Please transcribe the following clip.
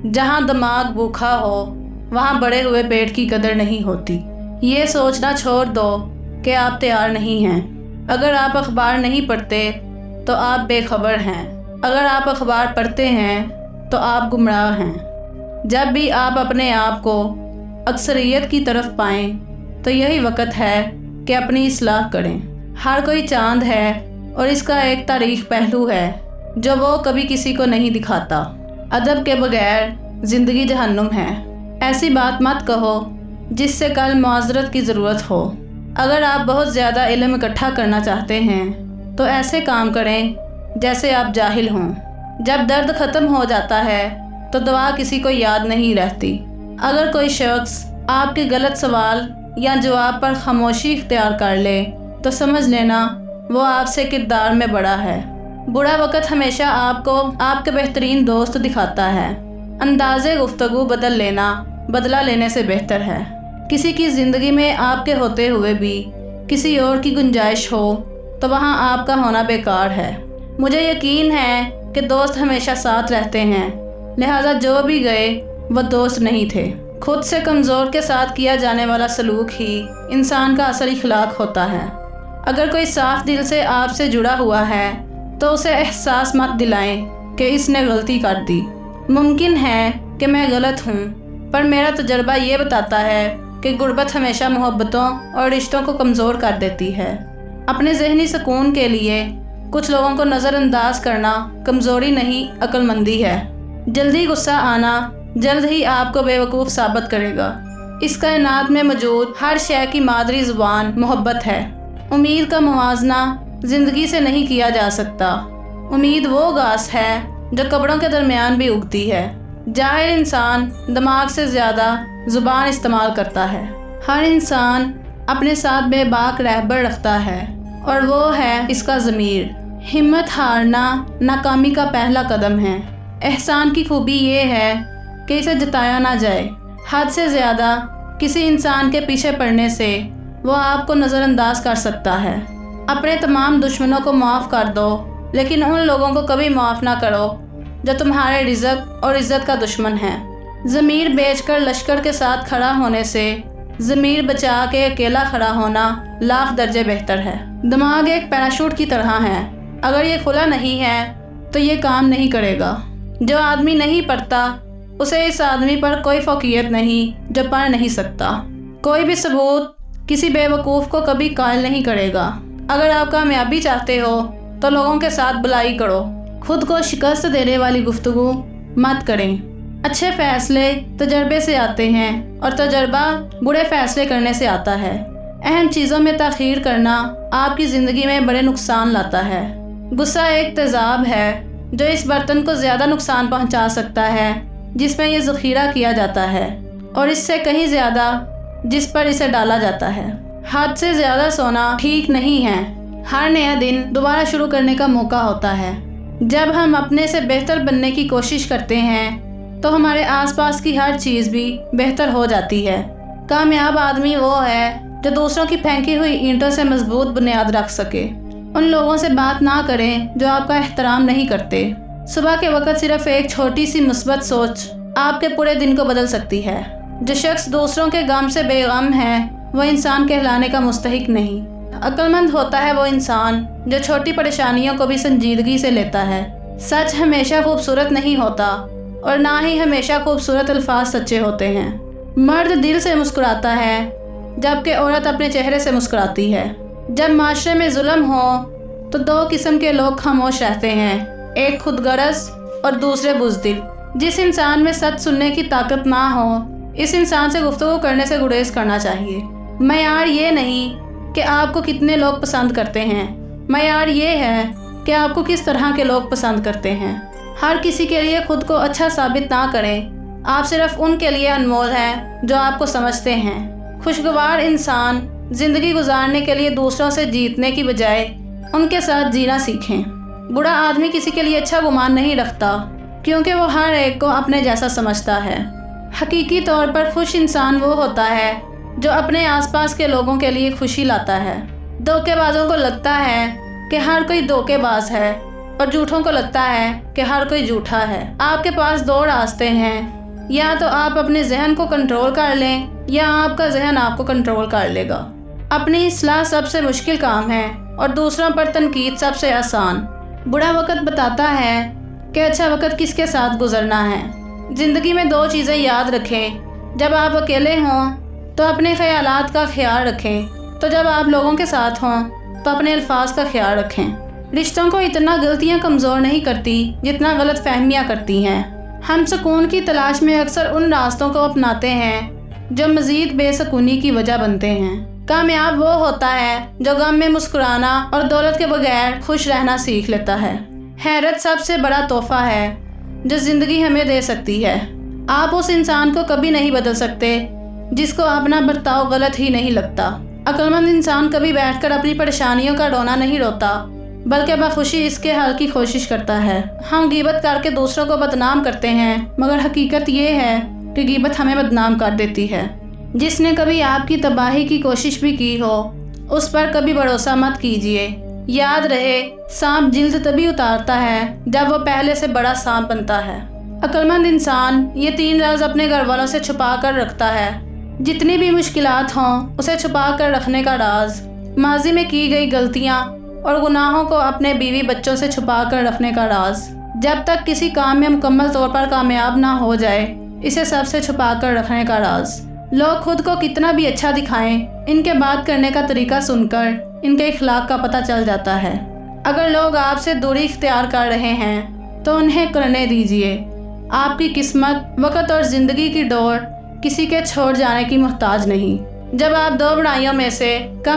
जहाँ दिमाग भूखा हो वहाँ बढ़े हुए पेट की कदर नहीं होती। ये सोचना छोड़ दो कि आप तैयार नहीं हैं। अगर आप अखबार नहीं पढ़ते तो आप बेखबर हैं। अगर आप अखबार पढ़ते हैं तो आप गुमराह हैं। जब भी आप अपने आप को अक्सरियत की तरफ पाएं तो यही वक्त है कि अपनी इस्लाह करें। हर कोई चांद है और इसका एक तारीख पहलू है जो वो कभी किसी को नहीं दिखाता। अदब के बगैर ज़िंदगी जहन्नुम है। ऐसी बात मत कहो जिससे कल मुआज़रत की ज़रूरत हो। अगर आप बहुत ज़्यादा इल्म इकट्ठा करना चाहते हैं तो ऐसे काम करें जैसे आप जाहिल हों। जब दर्द ख़त्म हो जाता है तो दुआ किसी को याद नहीं रहती। अगर कोई शख्स आपके गलत सवाल या जवाब पर खामोशी इख्तियार कर ले तो समझ लेना वो आपसे किरदार में बड़ा है। बुरा वक़्त हमेशा आपको आपके बेहतरीन दोस्त दिखाता है। अंदाज़े गुफ्तगू बदल लेना बदला लेने से बेहतर है। किसी की ज़िंदगी में आपके होते हुए भी किसी और की गुंजाइश हो तो वहाँ आपका होना बेकार है। मुझे यकीन है कि दोस्त हमेशा साथ रहते हैं, लिहाजा जो भी गए वो दोस्त नहीं थे। खुद से कमज़ोर के साथ किया जाने वाला सलूक ही इंसान का असल इखलाक होता है। अगर कोई साफ दिल से आपसे जुड़ा हुआ है तो उसे एहसास मत दिलाएं कि इसने गलती कर दी। मुमकिन है कि मैं गलत हूँ, पर मेरा तजर्बा ये बताता है कि गुर्बत हमेशा मोहब्बतों और रिश्तों को कमज़ोर कर देती है। अपने ज़हनी सुकून के लिए कुछ लोगों को नज़रअंदाज करना कमज़ोरी नहीं, अक्लमंदी है। जल्दी गुस्सा आना जल्द ही आपको बेवकूफ़ साबित करेगा। इस कायनात में मौजूद हर शय की मादरी ज़ुबान मोहब्बत है। उम्मीद का मुवाजना ज़िंदगी से नहीं किया जा सकता। उम्मीद वो घास है जो कब्रों के दरमियान भी उगती है। जाहिर इंसान दिमाग से ज़्यादा ज़ुबान इस्तेमाल करता है। हर इंसान अपने साथ बेबाक रहबर रखता है और वो है इसका ज़मीर। हिम्मत हारना नाकामी का पहला कदम है। एहसान की खूबी ये है कि इसे जताया ना जाए। हद से ज़्यादा किसी इंसान के पीछे पड़ने से वो आपको नज़रअंदाज कर सकता है। अपने तमाम दुश्मनों को माफ़ कर दो, लेकिन उन लोगों को कभी माफ़ ना करो जो तुम्हारे रिज़्क़ और इज़्ज़त का दुश्मन है। ज़मीर बेचकर लश्कर के साथ खड़ा होने से ज़मीर बचा के अकेला खड़ा होना लाख दर्जे बेहतर है। दिमाग एक पैराशूट की तरह है, अगर ये खुला नहीं है तो ये काम नहीं करेगा। जो आदमी नहीं पढ़ता उसे इस आदमी पर कोई फ़ौक़ियत नहीं जो पढ़ नहीं सकता। कोई भी सबूत किसी बेवकूफ़ को कभी कायल नहीं करेगा। अगर आप कामयाबी चाहते हो तो लोगों के साथ बुलाई करो। खुद को शिकस्त देने वाली गुफ्तगू मत करें। अच्छे फ़ैसले तजर्बे से आते हैं और तजर्बा बुरे फ़ैसले करने से आता है। अहम चीज़ों में ताख़ीर करना आपकी ज़िंदगी में बड़े नुकसान लाता है। गुस्सा एक तेज़ाब है जो इस बर्तन को ज़्यादा नुकसान पहुंचा सकता है जिसमें यह ज़ख़ीरा किया जाता है, और इससे कहीं ज़्यादा जिस पर इसे डाला जाता है। हद से ज़्यादा सोना ठीक नहीं है। हर नया दिन दोबारा शुरू करने का मौका होता है। जब हम अपने से बेहतर बनने की कोशिश करते हैं तो हमारे आसपास की हर चीज़ भी बेहतर हो जाती है। कामयाब आदमी वो है जो दूसरों की फेंकी हुई ईंटों से मजबूत बुनियाद रख सके। उन लोगों से बात ना करें जो आपका एहतराम नहीं करते। सुबह के वक्त सिर्फ एक छोटी सी मुस्बत सोच आपके पूरे दिन को बदल सकती है। जो शख्स दूसरों के गम से बेगम है वो इंसान कहलाने का मुस्तहिक नहीं। अक्लमंद होता है वो इंसान जो छोटी परेशानियों को भी संजीदगी से लेता है। सच हमेशा खूबसूरत नहीं होता और ना ही हमेशा खूबसूरत अल्फाज सच्चे होते हैं। मर्द दिल से मुस्कुराता है जबकि औरत अपने चेहरे से मुस्कुराती है। जब माशरे में जुल्म हो तो दो किस्म के लोग खामोश रहते हैं, एक खुदगर्ज और दूसरे बुज़दिल। जिस इंसान में सच सुनने की ताकत ना हो इस इंसान से गुफ्तगू करने से गुरेज करना चाहिए। मयार ये नहीं कि आपको कितने लोग पसंद करते हैं, मयार ये है कि आपको किस तरह के लोग पसंद करते हैं। हर किसी के लिए खुद को अच्छा साबित ना करें। आप सिर्फ उनके लिए अनमोल हैं जो आपको समझते हैं। खुशगवार इंसान ज़िंदगी गुजारने के लिए दूसरों से जीतने की बजाय उनके साथ जीना सीखें। बुरा आदमी किसी के लिए अच्छा गुमान नहीं रखता क्योंकि वो हर एक को अपने जैसा समझता है। हकीकी तौर पर खुश इंसान वो होता है जो अपने आसपास के लोगों के लिए खुशी लाता है। धोखेबाजों को लगता है कि हर कोई धोखेबाज है, और झूठों को लगता है कि हर कोई झूठा है। आपके पास दो रास्ते हैं, या तो आप अपने जहन को कंट्रोल कर लें या आपका जहन आपको कंट्रोल कर लेगा। अपनी इस्लाह सबसे मुश्किल काम है और दूसरों पर तनकीद सबसे आसान। बुरा वक्त बताता है कि अच्छा वक्त किसके साथ गुजरना है। ज़िंदगी में दो चीज़ें याद रखें, जब आप अकेले हों तो अपने ख्यालात का ख्याल रखें, तो जब आप लोगों के साथ हों तो अपने अल्फाज का ख्याल रखें। रिश्तों को इतना गलतियाँ कमज़ोर नहीं करती जितना गलत फहमियाँ करती हैं। हम सुकून की तलाश में अक्सर उन रास्तों को अपनाते हैं जो मज़ीद बेसुकूनी की वजह बनते हैं। कामयाब वो होता है जो गम में मुस्कुराना और दौलत के बगैर खुश रहना सीख लेता है। हैरत सबसे बड़ा तोहफा है जो ज़िंदगी हमें दे सकती है। आप उस इंसान को कभी नहीं बदल सकते जिसको अपना बर्ताव गलत ही नहीं लगता। अक्लमंद इंसान कभी बैठकर अपनी परेशानियों का रोना नहीं रोता, बल्कि बखुशी इसके हल की कोशिश करता है। हम गीबत करके दूसरों को बदनाम करते हैं, मगर हकीकत ये है कि गीबत हमें बदनाम कर देती है। जिसने कभी आपकी तबाही की कोशिश भी की हो, उस पर कभी भरोसा मत कीजिए। याद रहे, सांप जिल्द तभी उतारता है जब वो पहले से बड़ा सांप बनता है। अक्लमंद इंसान ये 3 राज अपने घर वालों से छुपा कर रखता है। जितनी भी मुश्किलात हों, उसे छुपा कर रखने का राज, माजी में की गई गलतियाँ और गुनाहों को अपने बीवी बच्चों से छुपा कर रखने का राज, जब तक किसी काम में मुकम्मल तौर पर कामयाब ना हो जाए, इसे सबसे छुपा कर रखने का राज। लोग खुद को कितना भी अच्छा दिखाएं, इनके बात करने का तरीका सुनकर इनके इखलाक का पता चल जाता है। अगर लोग आपसे दूरी इख्तियार कर रहे हैं तो उन्हें करने दीजिए। आपकी किस्मत, वक़्त और ज़िंदगी की डोर किसी के छोड़ जाने की मोहताज नहीं। जब आप 2 बुराइयों में से कम